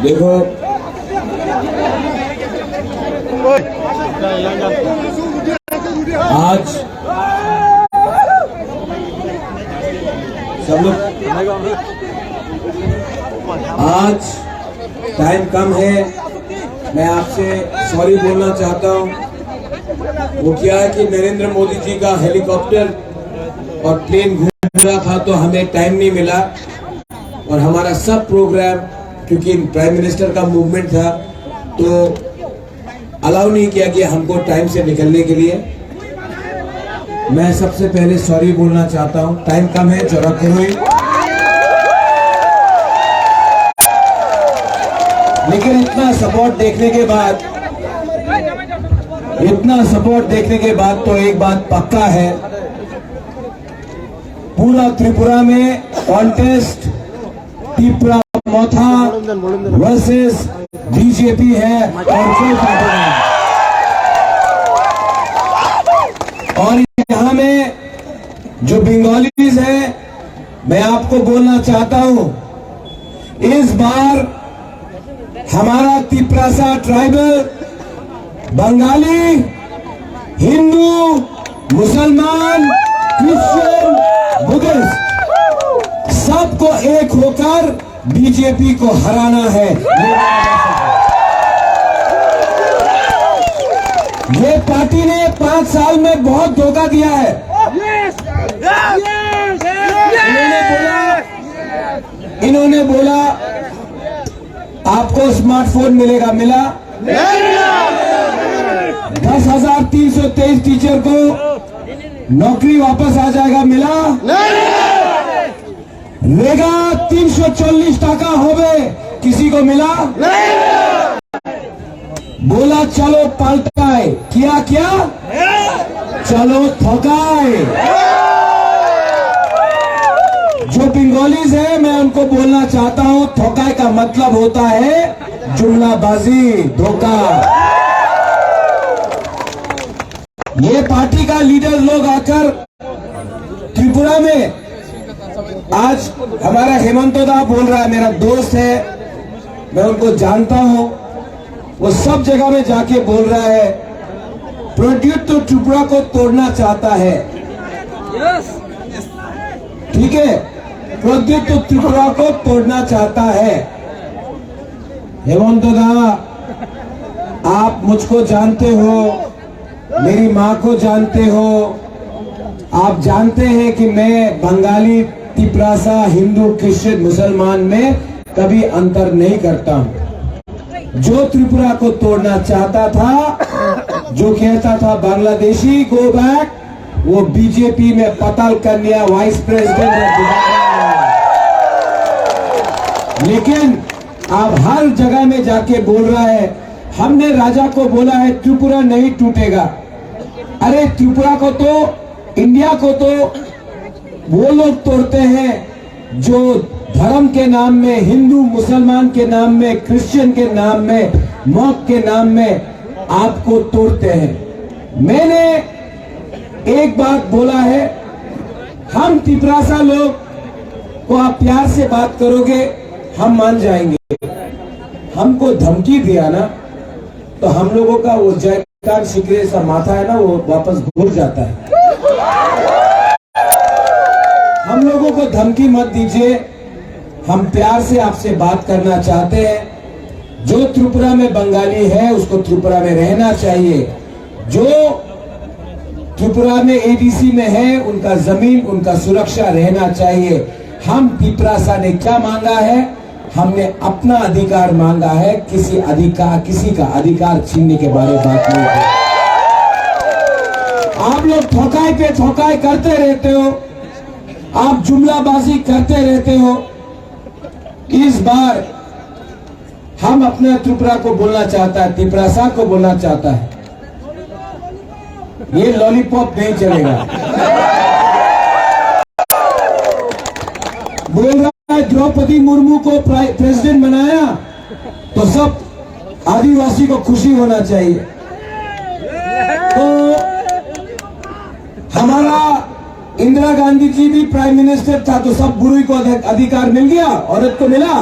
देखो, आज सब लोग, आज टाइम कम है, मैं आपसे सॉरी बोलना चाहता हूँ। वो क्या है कि नरेंद्र मोदी जी का हेलीकॉप्टर और प्लेन घूम रहा था तो हमें टाइम नहीं मिला, और हमारा सब प्रोग्राम क्योंकि प्राइम मिनिस्टर का मूवमेंट था तो अलाउ नहीं किया कि हमको टाइम से निकलने के लिए। मैं सबसे पहले सॉरी बोलना चाहता हूँ, टाइम कम है, जरा करो। लेकिन इतना सपोर्ट देखने के बाद तो एक बात पक्का है, पूरा त्रिपुरा में कॉन्टेस्ट त्रिपुरा मोथा वर्सेस बीजेपी है और कोई पार्टी नहीं। और यहाँ में जो बंगालीज हैं, मैं आपको बोलना चाहता हूँ, इस बार हमारा तिपरासा ट्राइबल बंगाली, हिंदू, मुसलमान, क्रिश्चियन, बुद्धिस्ट सबको एक होकर बीजेपी को हराना है। ये पार्टी ने 5 साल में बहुत धोखा दिया है। इन्होंने बोला आपको स्मार्टफोन मिलेगा, मिला? 10,323 टीचर को नौकरी वापस आ जाएगा, मिला? रेगा 340 टाका होवे, किसी को मिला? बोला चलो पलटाए, किया क्या? चलो ठोकाए। जो बंगालीज है मैं उनको बोलना चाहता हूं, ठोकाए का मतलब होता है जुमलाबाजी, धोखा। ये पार्टी का लीडर लोग आकर त्रिपुरा में, आज हमारा हेमंतदा बोल रहा है, मेरा दोस्त है, मैं उनको जानता हूं, वो सब जगह में जाके बोल रहा है प्रोड्यूट तो त्रिपुरा को तोड़ना चाहता है। ठीक है, प्रोड्यूट तो त्रिपुरा को तोड़ना चाहता है। हेमंतदा, आप मुझको जानते हो, मेरी माँ को जानते हो, आप जानते हैं कि मैं बंगाली, तिपरासा, हिंदू, क्रिश्चियन, मुसलमान में कभी अंतर नहीं करता हूं। जो त्रिपुरा को तोड़ना चाहता था, जो कहता था बांग्लादेशी गो बैक, वो बीजेपी में पताल कन्या वाइस प्रेसिडेंट है। लेकिन अब हर जगह में जाके बोल रहा है, हमने राजा को बोला है त्रिपुरा नहीं टूटेगा। अरे त्रिपुरा को तो, इंडिया को तो वो लोग तोड़ते हैं जो धर्म के नाम में, हिंदू मुसलमान के नाम में, क्रिश्चियन के नाम में, मौत के नाम में आपको तोड़ते हैं। मैंने एक बात बोला है, हम तिपरासा लोग को आप प्यार से बात करोगे हम मान जाएंगे। हमको धमकी दिया ना तो हम लोगों का वो जयकार शिकरे सा माथा है ना, वो वापस घुर जाता है। हम लोगों को धमकी मत दीजिए, हम प्यार से आपसे बात करना चाहते हैं। जो त्रिपुरा में बंगाली है उसको त्रिपुरा में रहना चाहिए, जो त्रिपुरा में एडीसी में है उनका जमीन, उनका सुरक्षा रहना चाहिए। हम तिपरासा ने क्या मांगा है? हमने अपना अधिकार मांगा है, किसी का अधिकार छीनने के बारे में बात नहीं है। आप लोग ठोकाई पे ठोकाई करते रहते हो, आप जुमलाबाजी करते रहते हो। इस बार हम अपने त्रिपुरा को बोलना चाहता है, तिपरासा को बोलना चाहता है, ये लॉलीपॉप नहीं चलेगा। बोल रहा है द्रौपदी मुर्मू को प्रेसिडेंट बनाया तो सब आदिवासी को खुशी होना चाहिए। तो हमारा इंदिरा गांधी जी भी प्राइम मिनिस्टर था तो सब बुरी को अधिकार मिल गया, औरत को मिला?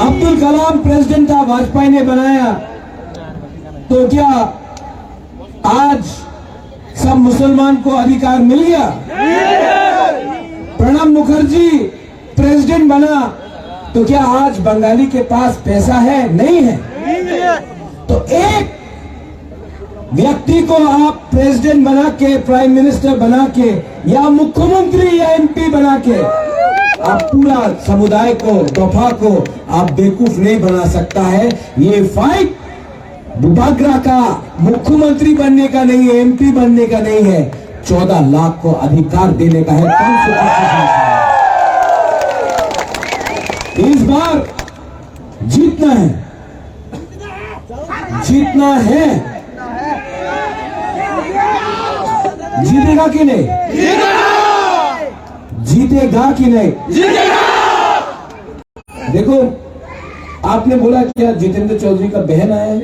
अब्दुल कलाम प्रेसिडेंट था, वाजपेयी ने बनाया, तो क्या आज सब मुसलमान को अधिकार मिल गया? प्रणब मुखर्जी प्रेसिडेंट बना, तो क्या आज बंगाली के पास पैसा है? नहीं है। तो एक व्यक्ति को आप प्रेसिडेंट बना के, प्राइम मिनिस्टर बना के, या मुख्यमंत्री या एमपी बना के आप पूरा समुदाय को, दफा को आप बेवकूफ नहीं बना सकता है। ये फाइट बुबागरा का मुख्यमंत्री बनने का नहीं है, एमपी बनने का नहीं है, 14 लाख को अधिकार देने का है। 525 इस बार जीतना है, जीतना है। जीतेगा कि नहीं? जीतेगा कि नहीं? देखो, आपने बोला क्या जितेंद्र चौधरी का बहन आया है?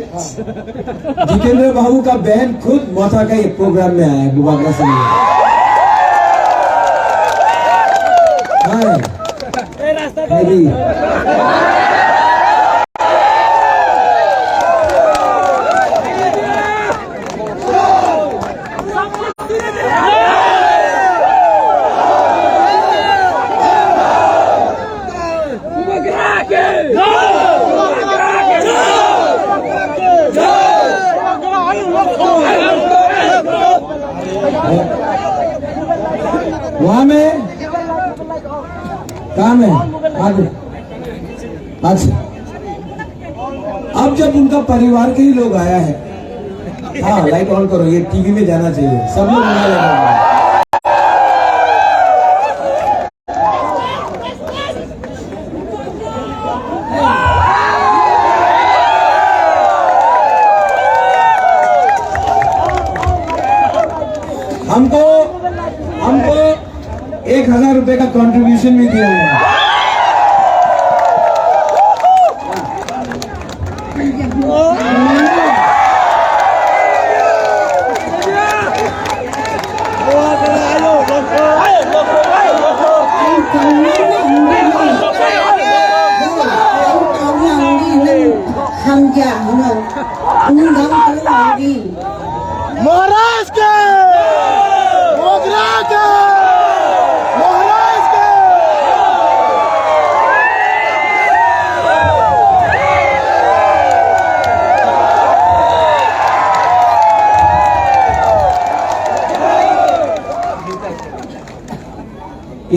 जितेंद्र बाबू का बहन खुद मौथा का एक प्रोग्राम में आया है, बुबागरा से वहां में काम है आगे। अच्छा, अब जब उनका परिवार के ही लोग आया है, हाँ लाइट ऑन करो, ये टीवी में जाना चाहिए, सब लोग हमको 1000 रुपए का कंट्रीब्यूशन भी दिया है। महाराज के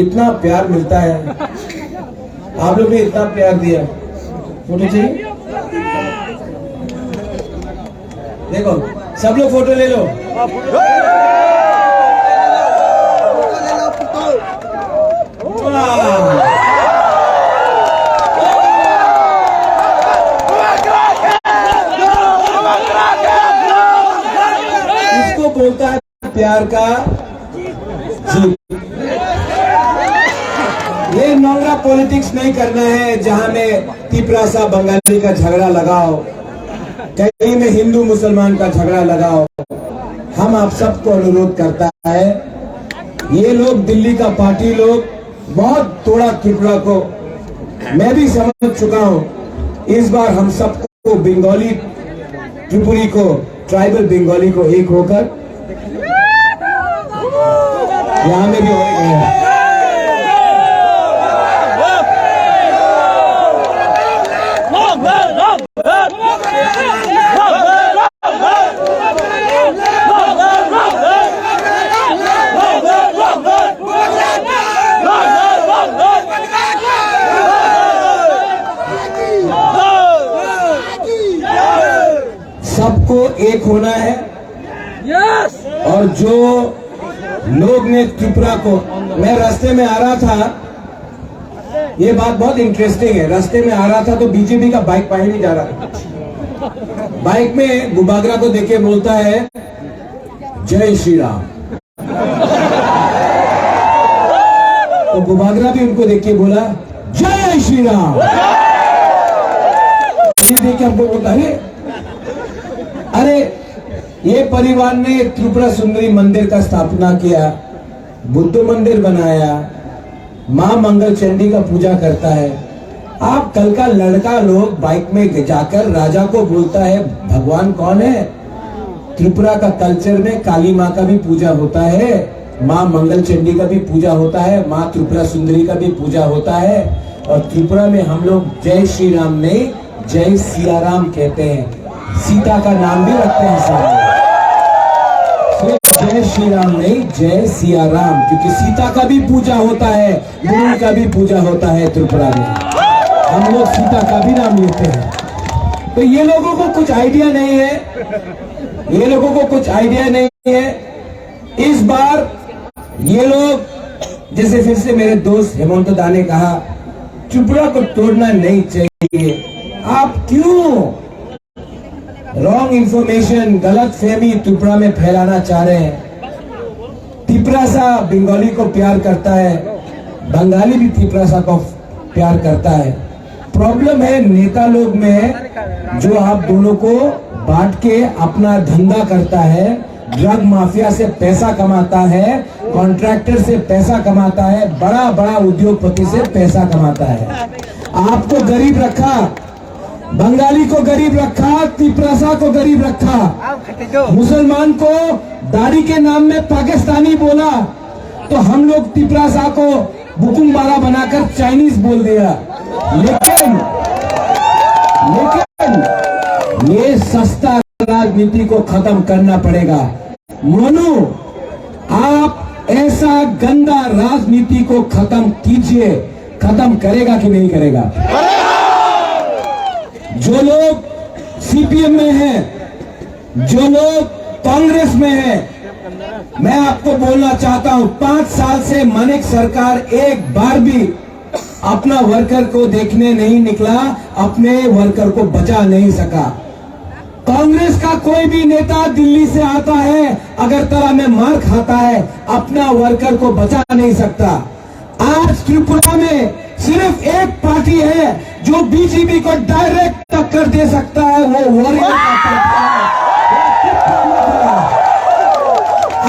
इतना प्यार मिलता है, आप लोग ने इतना प्यार दिया। फोटो चाहिए? देखो, सब लोग फोटो ले लो। इसको बोलता है प्यार का जीत। ये नोंगरा पॉलिटिक्स नहीं करना है, जहां में तिपरासा बंगाली का झगड़ा लगाओ, कहीं में हिंदू मुसलमान का झगड़ा लगाओ। हम आप सबको अनुरोध करता है, ये लोग दिल्ली का पार्टी लोग बहुत तोड़ा त्रिपुरा को, मैं भी समझ चुका हूं। इस बार हम सबको बंगाली त्रिपुरी को, ट्राइबल बंगाली को एक होकर यहां में भी होगा। सबको एक होना है। यस। और जो लोग ने त्रिपुरा को, मैं रास्ते में आ रहा था, ये बात बहुत इंटरेस्टिंग है, रास्ते में आ रहा था तो बीजेपी का बाइक पहले जा रहा, बाइक में बुबागरा को देखे बोलता है जय श्री राम। तो बुबागरा भी उनको देख के बोला जय श्री राम। देख के हमको बोलता है अरे ये परिवार ने त्रिपुरा सुंदरी मंदिर का स्थापना किया, बुद्ध मंदिर बनाया, मां मंगल चंडी का पूजा करता है। आप कल का लड़का लोग बाइक में जाकर राजा को बोलता है भगवान कौन है। त्रिपुरा का कल्चर में काली माँ का भी पूजा होता है, माँ मंगल चंडी का भी पूजा होता है, माँ त्रिपुरा सुंदरी का भी पूजा होता है। और त्रिपुरा में हम लोग जय श्री राम नहीं जय सिया राम कहते हैं। सीता का नाम भी रखते हैं सामने, जय श्री राम नहीं जय सिया राम, क्योंकि सीता का भी पूजा होता है, गुरु का भी पूजा होता है। त्रिपुरा में हम लोग सीता का भी नाम लेते हैं। तो ये लोगों को कुछ आइडिया नहीं है, ये लोगों को कुछ आइडिया नहीं है। इस बार ये लोग जैसे फिर से मेरे दोस्त हेमंत दा ने कहा त्रिपुरा को तोड़ना नहीं चाहिए। आप क्यों रॉन्ग इंफॉर्मेशन, गलत फहमी त्रिपुरा में फैलाना चाह रहे हैं। त्रिपुरासा बंगाली को प्यार करता है, बंगाली भी त्रिपुरासा को प्यार करता है। प्रॉब्लम है नेता लोग में, जो आप दोनों को बांट के अपना धंधा करता है, ड्रग माफिया से पैसा कमाता है, कॉन्ट्रैक्टर से पैसा कमाता है, बड़ा बड़ा उद्योगपति से पैसा कमाता है। आपको गरीब रखा, बंगाली को गरीब रखा, त्रिपुरासा को गरीब रखा, मुसलमान को दाढ़ी के नाम में पाकिस्तानी बोला, तो हम लोग त्रिपुरासा को बुकुमबारा बनाकर चाइनीज बोल दिया। लेकिन ये सस्ता राजनीति को खत्म करना पड़ेगा। मोनू, आप ऐसा गंदा राजनीति को खत्म कीजिए। खत्म करेगा कि नहीं करेगा? जो लोग सीपीएम में हैं, जो लोग कांग्रेस में हैं, मैं आपको बोलना चाहता हूं 5 साल से मानिक सरकार एक बार भी अपना वर्कर को देखने नहीं निकला, अपने वर्कर को बचा नहीं सका। कांग्रेस का कोई भी नेता दिल्ली से आता है, अगरतला में मार खाता है, अपना वर्कर को बचा नहीं सकता। आज त्रिपुरा में सिर्फ एक पार्टी है जो बीजेपी को डायरेक्ट टक्कर दे सकता है, वो वॉरियर का पार्टी है।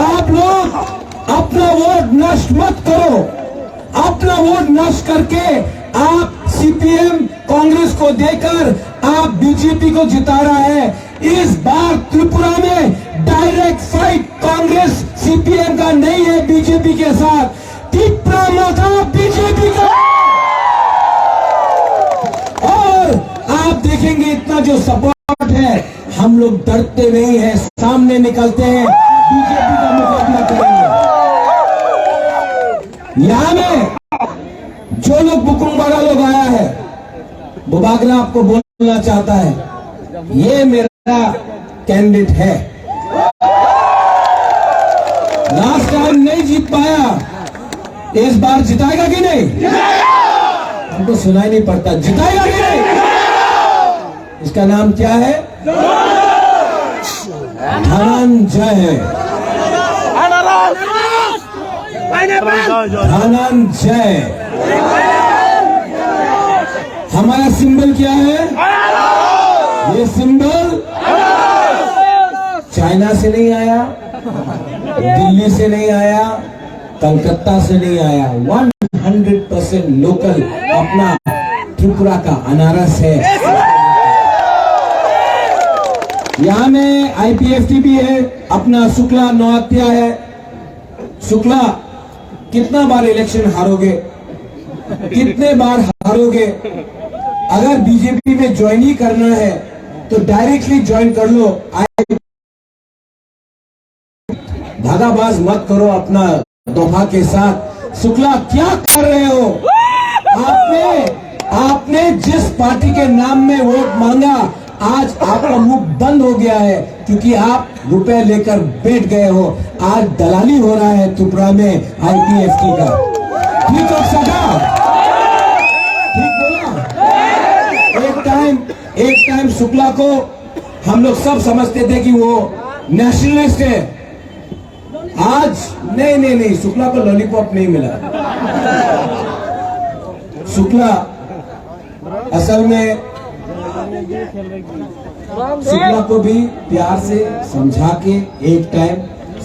आप लोग अपना वोट नष्ट मत करो। अपना वोट नष्ट करके आप सीपीएम कांग्रेस को देकर आप बीजेपी को जिता रहा है। इस बार त्रिपुरा में डायरेक्ट फाइट कांग्रेस सीपीएम का नहीं है बीजेपी के साथ, त्रिपुरा माता बीजेपी का। और आप देखेंगे इतना जो सपोर्ट है, हम लोग डरते नहीं है, सामने निकलते हैं, बीजेपी का मुकाबला करेंगे। यहां में जो लोग बुकुमबाड़ा लोग आया है, बुबागला आपको बोलना चाहता है, ये मेरा कैंडिडेट है। लास्ट टाइम नहीं जीत पाया, इस बार जिताएगा कि नहीं? हमको सुनाई नहीं पड़ता, जिताएगा कि नहीं? इसका नाम क्या है? धनंजय। धनंजय। हमारा सिंबल क्या है? ये सिंबल चाइना से नहीं आया, दिल्ली से नहीं आया, कलकत्ता से नहीं आया, 100% लोकल अपना त्रिपुरा का अनारस है। यहाँ में आईपीएफटी भी है, अपना शुक्ला नौहत्या है। शुक्ला, कितना बार इलेक्शन हारोगे? कितने बार हारोगे? अगर बीजेपी में ज्वाइन ही करना है तो डायरेक्टली ज्वाइन कर लो। धागाबाज मत करो अपना दोहा के साथ। शुक्ला, क्या कर रहे हो? आपने जिस पार्टी के नाम में वोट मांगा, आज आपका मुंह बंद हो गया है, क्योंकि आप रुपए लेकर बैठ गए हो। आज दलाली हो रहा है त्रिपुरा में आईपीएफटी का। ठीक हो सका? ठीक बोला? एक टाइम शुक्ला को हम लोग सब समझते थे कि वो नेशनलिस्ट है। आज नहीं, शुक्ला को लॉलीपॉप नहीं मिला। शुक्ला असल में शुक्ला को भी प्यार से समझा के, एक टाइम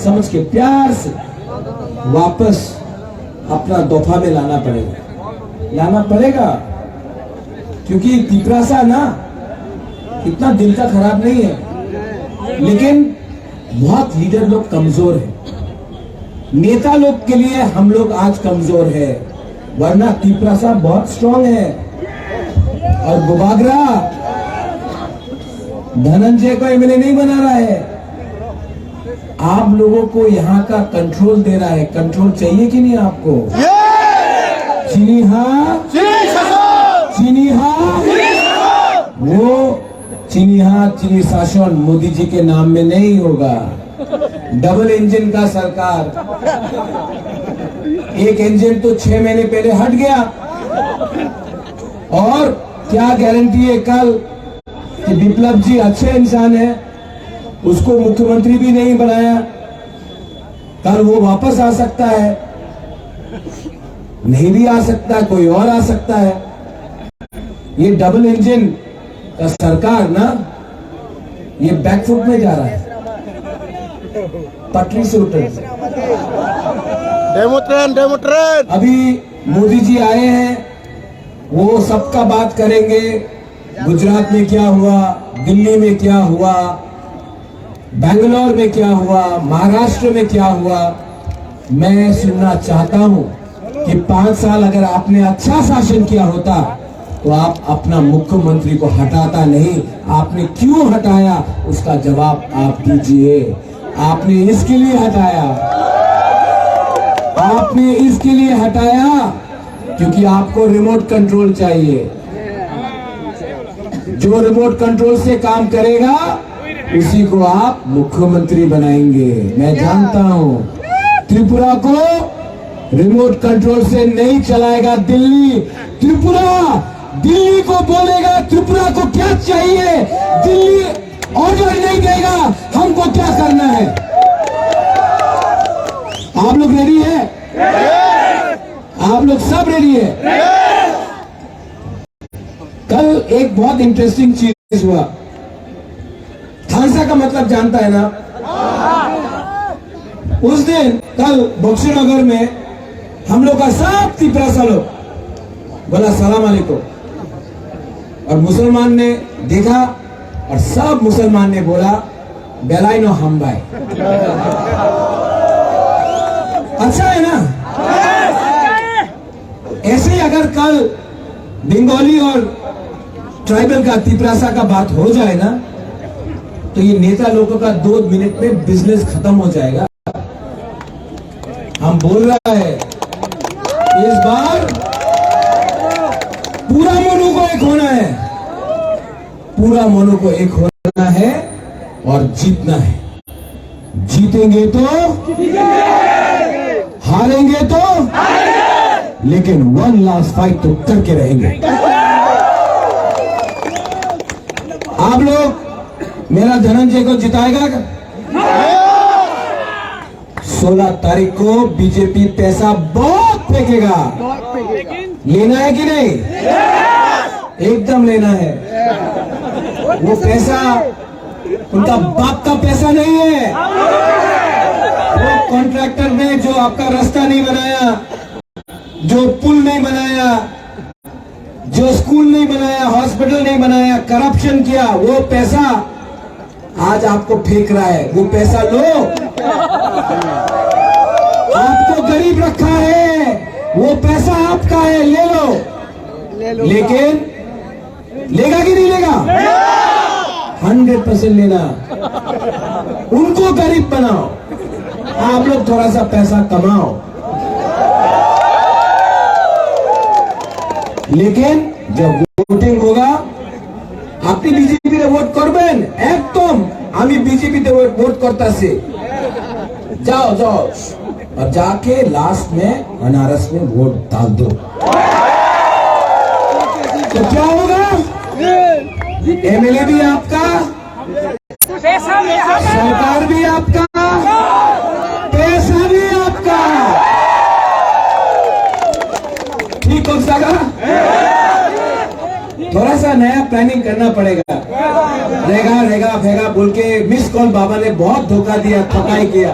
समझ के प्यार से वापस अपना दोफा में लाना पड़ेगा। क्योंकि तिपरासा ना इतना दिल का खराब नहीं है, लेकिन बहुत लीडर लोग कमजोर हैं। नेता लोग के लिए हम लोग आज कमजोर है, वरना तिपरासा बहुत स्ट्रांग है। और बुबागरा धनंजय को एमएलए नहीं बना रहा है, आप लोगों को यहाँ का कंट्रोल दे रहा है। कंट्रोल चाहिए कि नहीं आपको? चीनी हाँ, चीनी हाँ, वो चीनी हाथ चीनी शासन मोदी जी के नाम में नहीं होगा। डबल इंजन का सरकार, एक इंजन तो 6 महीने पहले हट गया, और क्या गारंटी है कल कि विप्लव जी अच्छे इंसान है, उसको मुख्यमंत्री भी नहीं बनाया, कल वो वापस आ सकता है, नहीं भी आ सकता, कोई और आ सकता है। ये डबल इंजन का सरकार ना, ये बैकफुट में जा रहा है, पटरी से उतर। Demo train. अभी मोदी जी आए हैं, वो सबका बात करेंगे। गुजरात में क्या हुआ, दिल्ली में क्या हुआ, बेंगलोर में क्या हुआ, महाराष्ट्र में क्या हुआ। मैं सुनना चाहता हूं कि 5 साल अगर आपने अच्छा शासन किया होता तो आप अपना मुख्यमंत्री को हटाता नहीं। आपने क्यों हटाया, उसका जवाब आप दीजिए। आपने इसके लिए हटाया, आपने इसके लिए हटाया क्योंकि आपको रिमोट कंट्रोल चाहिए। जो रिमोट कंट्रोल से काम करेगा उसी को आप मुख्यमंत्री बनाएंगे। मैं जानता हूं त्रिपुरा को रिमोट कंट्रोल से नहीं चलाएगा दिल्ली। त्रिपुरा दिल्ली को बोलेगा त्रिपुरा को क्या चाहिए, दिल्ली ऑर्डर नहीं देगा हमको क्या करना है। आप लोग रेडी है? आप लोग सब रेडी है? कल एक बहुत इंटरेस्टिंग चीज हुआ। खालसा का मतलब जानता है ना? उस दिन कल बक्सीनगर में हम लोग का सब तिपरासा लोग बोला सलाम अलैकुम, और मुसलमान ने देखा और सब मुसलमान ने बोला बेलाई नो हम भाई। अच्छा है ना? ऐसे ही अगर कल बंगाली और ट्राइबल का तिपरासा का बात हो जाए ना, तो ये नेता लोगों का 2 मिनट में बिजनेस खत्म हो जाएगा। हम बोल रहा है इस बार पूरा मोनू को एक होना है, पूरा मोनू को एक होना है और जीतना है। जीतेंगे तो हारेंगे तो, लेकिन 1 लास्ट फाइट तो करके रहेंगे। आप लोग मेरा धनंजय को जिताएगा? 16 तारीख को बीजेपी पैसा बहुत फेंकेगा। लेना है कि नहीं? एकदम लेना है। वो पैसा उनका बाप का पैसा नहीं है। वो कॉन्ट्रैक्टर ने जो आपका रास्ता नहीं बनाया, जो पुल नहीं बनाया, जो स्कूल नहीं बनाया, हॉस्पिटल नहीं बनाया, करप्शन किया, वो पैसा आज आपको फेंक रहा है। वो पैसा लो, आपको गरीब रखा है, वो पैसा आपका है, ले लो। लेकिन लेगा कि नहीं लेगा? 100% लेना। उनको गरीब बनाओ, आप लोग थोड़ा सा पैसा कमाओ, लेकिन जब वोटिंग होगा আপনি বিজেপিতে ভোট করবেন, একদম আমি বিজেপিতে ভোट करता से जाओ जाओ और जाके लास्ट में बनारस में वोट डाल दो। तो क्या होगा? एमएलए भी आपका, सरकार भी आपका, पैसा भी आपका। ठीक हो सका? थोड़ा सा नया प्लानिंग करना पड़ेगा। रहेगा फेगा बोल के मिस कॉल बाबा ने बहुत धोखा दिया, ठकाई किया।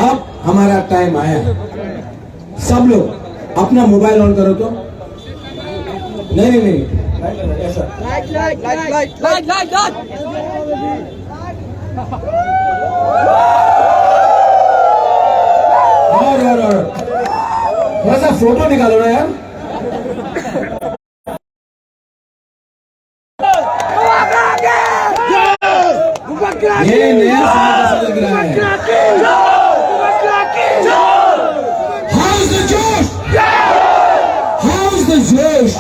अब हमारा टाइम आया। सब लोग अपना मोबाइल ऑन करो तो। नहीं और थोड़ा सा फोटो निकालो ना यार। ये नया साल जैसा लग रहा है। How's the जोश? How's the जोश?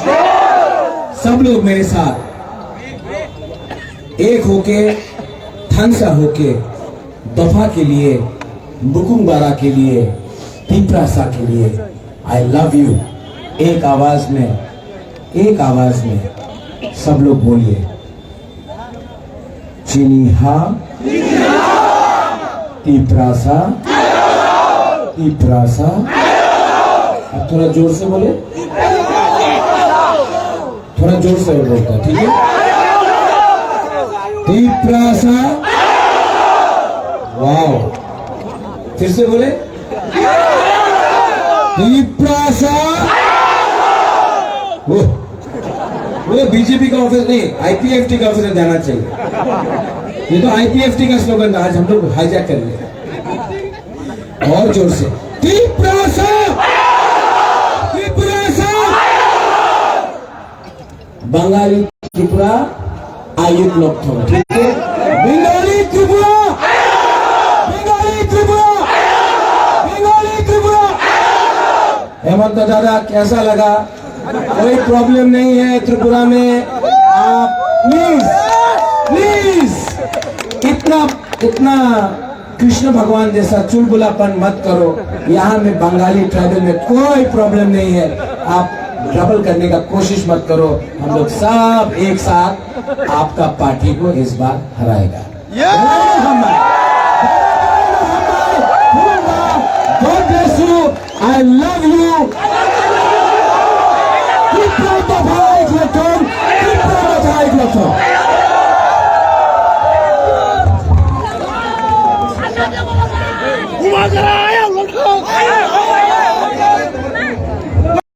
सब लोग मेरे साथ एक होके, थनसा होके, दफा के लिए, बुकुंबारा के लिए, तीपरासा के लिए, आई लव यू। एक आवाज में सब लोग बोलिए, चिनिहा, तीपरासा, तीपरासा। अब थोड़ा जोर से बोले, थोड़ा जोर से बोलता, ठीक है? तीपरासा, वाओ। फिर से बोले, तीपरासा। वो बीजेपी का ऑफिस नहीं, आईपीएफटी का ऑफिस जाना चाहिए। ये तो आईपीएफटी का स्लोगन था, आज हम लोग हाईजैक कर रहे। और जोर से, तीपरासा, तीपरासा। बंगाली त्रिपुरा आयुक्त लोग थे, ठीक है? बंगाली त्रिपुरा, बंगाली त्रिपुरा, बंगाली त्रिपुरा। हेमंत दादा कैसा लगा? कोई प्रॉब्लम नहीं है त्रिपुरा में। आप प्लीज इतना कृष्ण भगवान जैसा चुलबुलापन मत करो। यहाँ में बंगाली ट्राइबल में कोई प्रॉब्लम नहीं है। आप डबल करने का कोशिश मत करो। हम लोग सब एक साथ आपका पार्टी को इस बार हराएगा। God bless you. I love you. Keep proud of how I